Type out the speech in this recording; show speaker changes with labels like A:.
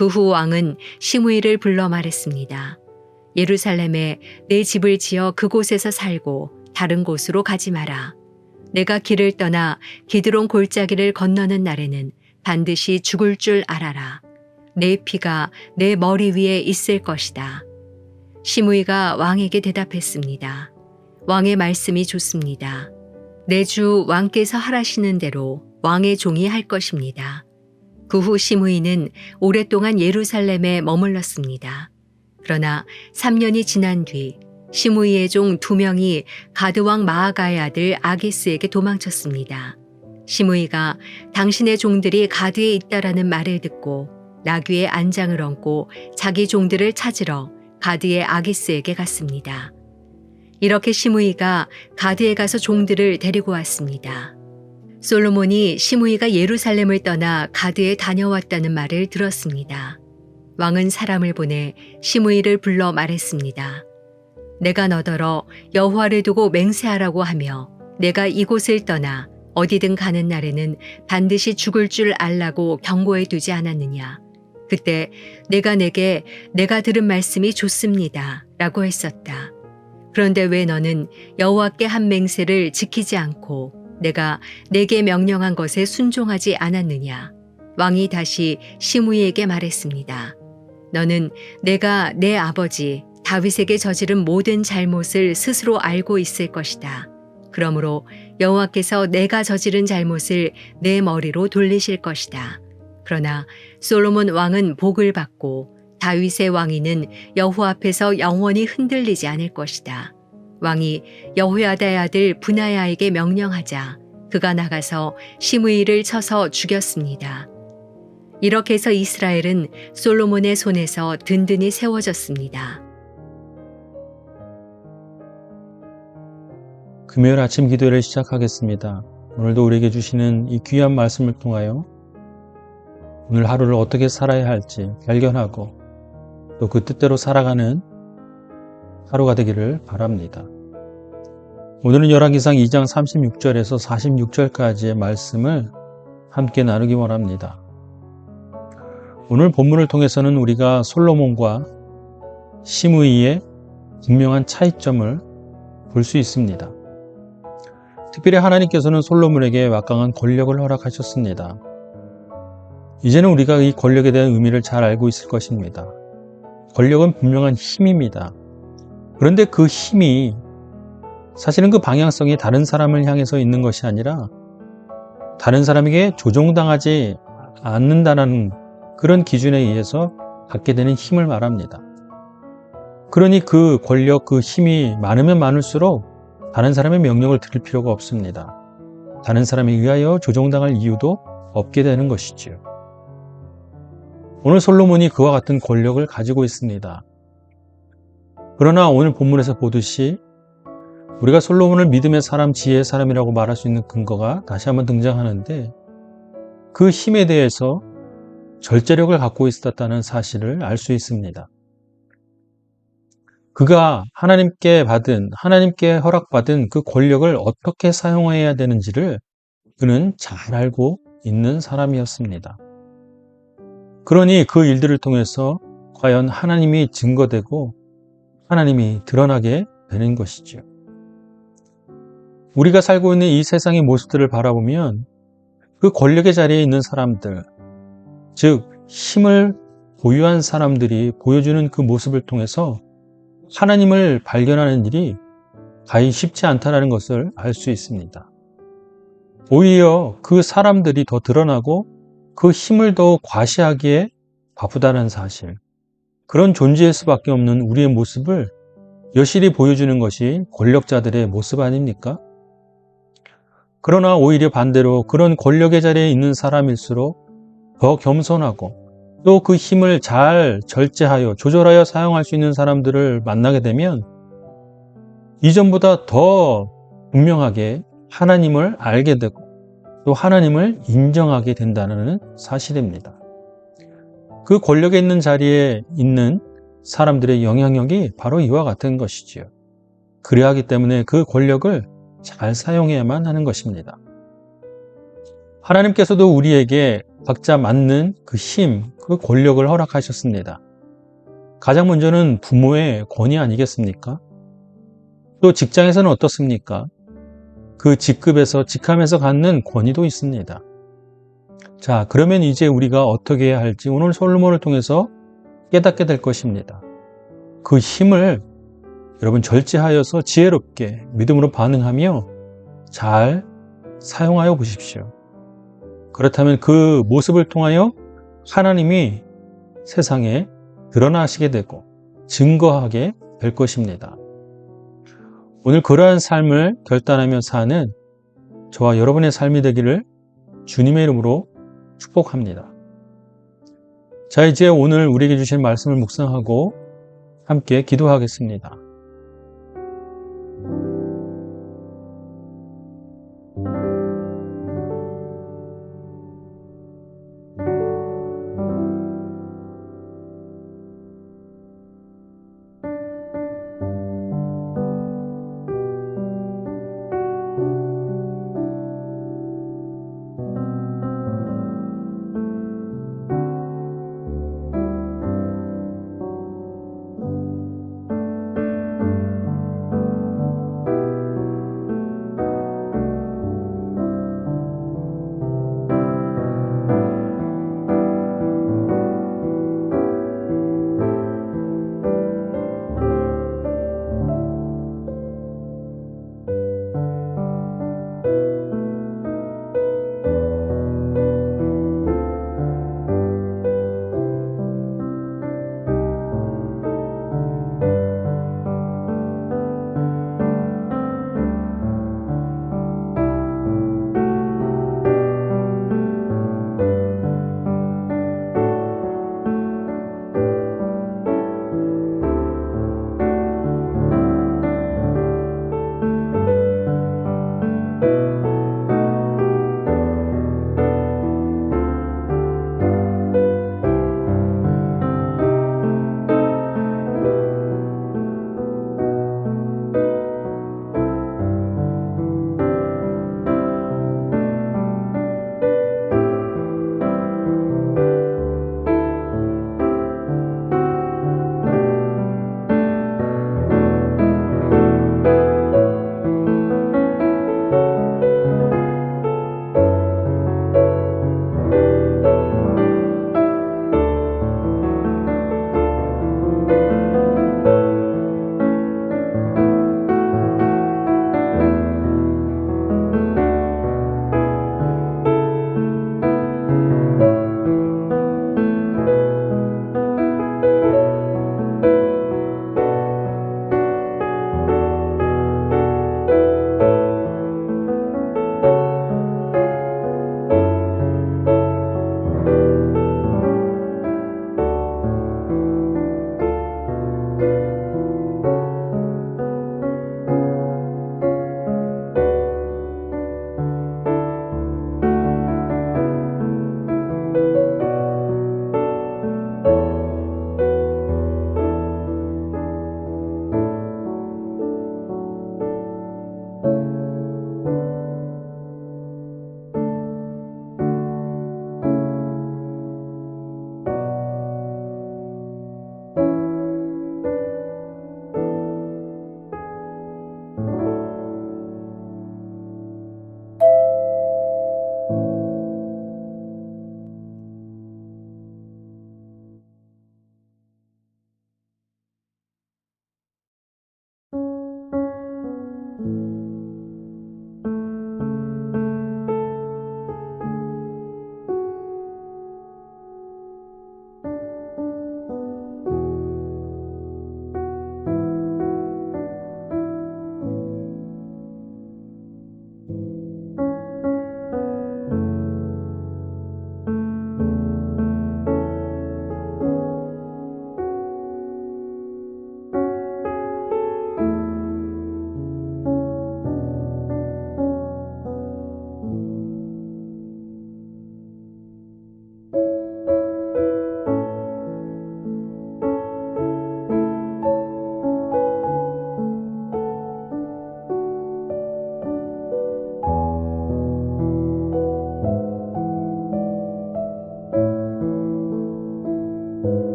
A: 그 후 왕은 시므이를 불러 말했습니다. 예루살렘에 내 집을 지어 그곳에서 살고 다른 곳으로 가지 마라. 내가 길을 떠나 기드론 골짜기를 건너는 날에는 반드시 죽을 줄 알아라. 내 피가 내 머리 위에 있을 것이다. 시므이가 왕에게 대답했습니다. 왕의 말씀이 좋습니다. 내 주 왕께서 하라시는 대로 왕의 종이 할 것입니다. 그 후 시므이는 오랫동안 예루살렘에 머물렀습니다. 그러나 3년이 지난 뒤 시므이의 종 2명이 가드 왕 마아가의 아들 아기스에게 도망쳤습니다. 시므이가 당신의 종들이 가드에 있다라는 말을 듣고 나귀의 안장을 얹고 자기 종들을 찾으러 가드의 아기스에게 갔습니다. 이렇게 시므이가 가드에 가서 종들을 데리고 왔습니다. 솔로몬이 시므이가 예루살렘을 떠나 가드에 다녀왔다는 말을 들었습니다. 왕은 사람을 보내 시므이를 불러 말했습니다. 내가 너더러 여호와를 두고 맹세하라고 하며 내가 이곳을 떠나 어디든 가는 날에는 반드시 죽을 줄 알라고 경고해 두지 않았느냐. 그때 내가 내게 내가 들은 말씀이 좋습니다 라고 했었다. 그런데 왜 너는 여호와께 한 맹세를 지키지 않고 내가 내게 명령한 것에 순종하지 않았느냐. 왕이 다시 시므이에게 말했습니다. 너는 내가 내 아버지 다윗에게 저지른 모든 잘못을 스스로 알고 있을 것이다. 그러므로 여호와께서 내가 저지른 잘못을 내 머리로 돌리실 것이다. 그러나 솔로몬 왕은 복을 받고 다윗의 왕위는 여호와 앞에서 영원히 흔들리지 않을 것이다. 왕이 여호야다의 아들 브나야에게 명령하자 그가 나가서 시므이를 쳐서 죽였습니다. 이렇게 해서 이스라엘은 솔로몬의 손에서 든든히 세워졌습니다.
B: 금요일 아침 기도회를 시작하겠습니다. 오늘도 우리에게 주시는 이 귀한 말씀을 통하여 오늘 하루를 어떻게 살아야 할지 발견하고 또 그 뜻대로 살아가는 하루가 되기를 바랍니다. 오늘은 열왕기상 2장 36절에서 46절까지의 말씀을 함께 나누기 원합니다. 오늘 본문을 통해서는 우리가 솔로몬과 시므이의 분명한 차이점을 볼 수 있습니다. 특별히 하나님께서는 솔로몬에게 막강한 권력을 허락하셨습니다. 이제는 우리가 이 권력에 대한 의미를 잘 알고 있을 것입니다. 권력은 분명한 힘입니다. 그런데 그 힘이 사실은 그 방향성이 다른 사람을 향해서 있는 것이 아니라 다른 사람에게 조종당하지 않는다는 그런 기준에 의해서 갖게 되는 힘을 말합니다. 그러니 그 권력, 그 힘이 많으면 많을수록 다른 사람의 명령을 들을 필요가 없습니다. 다른 사람에 의하여 조종당할 이유도 없게 되는 것이지요. 오늘 솔로몬이 그와 같은 권력을 가지고 있습니다. 그러나 오늘 본문에서 보듯이 우리가 솔로몬을 믿음의 사람, 지혜의 사람이라고 말할 수 있는 근거가 다시 한번 등장하는데 그 힘에 대해서 절제력을 갖고 있었다는 사실을 알 수 있습니다. 그가 하나님께 허락받은 그 권력을 어떻게 사용해야 되는지를 그는 잘 알고 있는 사람이었습니다. 그러니 그 일들을 통해서 과연 하나님이 증거되고 하나님이 드러나게 되는 것이죠. 우리가 살고 있는 이 세상의 모습들을 바라보면 그 권력의 자리에 있는 사람들, 즉 힘을 보유한 사람들이 보여주는 그 모습을 통해서 하나님을 발견하는 일이 가히 쉽지 않다는 것을 알 수 있습니다. 오히려 그 사람들이 더 드러나고 그 힘을 더 과시하기에 바쁘다는 사실, 그런 존재일 수밖에 없는 우리의 모습을 여실히 보여주는 것이 권력자들의 모습 아닙니까? 그러나 오히려 반대로 그런 권력의 자리에 있는 사람일수록 더 겸손하고 또 그 힘을 잘 절제하여 조절하여 사용할 수 있는 사람들을 만나게 되면 이전보다 더 분명하게 하나님을 알게 되고 또 하나님을 인정하게 된다는 사실입니다. 그 권력에 있는 자리에 있는 사람들의 영향력이 바로 이와 같은 것이지요. 그래야 하기 때문에 그 권력을 잘 사용해야만 하는 것입니다. 하나님께서도 우리에게 각자 맞는 그 힘, 그 권력을 허락하셨습니다. 가장 먼저는 부모의 권위 아니겠습니까? 또 직장에서는 어떻습니까? 그 직급에서, 직함에서 갖는 권위도 있습니다. 자, 그러면 이제 우리가 어떻게 해야 할지 오늘 솔로몬을 통해서 깨닫게 될 것입니다. 그 힘을 여러분 절제하여서 지혜롭게 믿음으로 반응하며 잘 사용하여 보십시오. 그렇다면 그 모습을 통하여 하나님이 세상에 드러나시게 되고 증거하게 될 것입니다. 오늘 그러한 삶을 결단하며 사는 저와 여러분의 삶이 되기를 주님의 이름으로 축복합니다. 자, 이제 오늘 우리에게 주신 말씀을 묵상하고 함께 기도하겠습니다.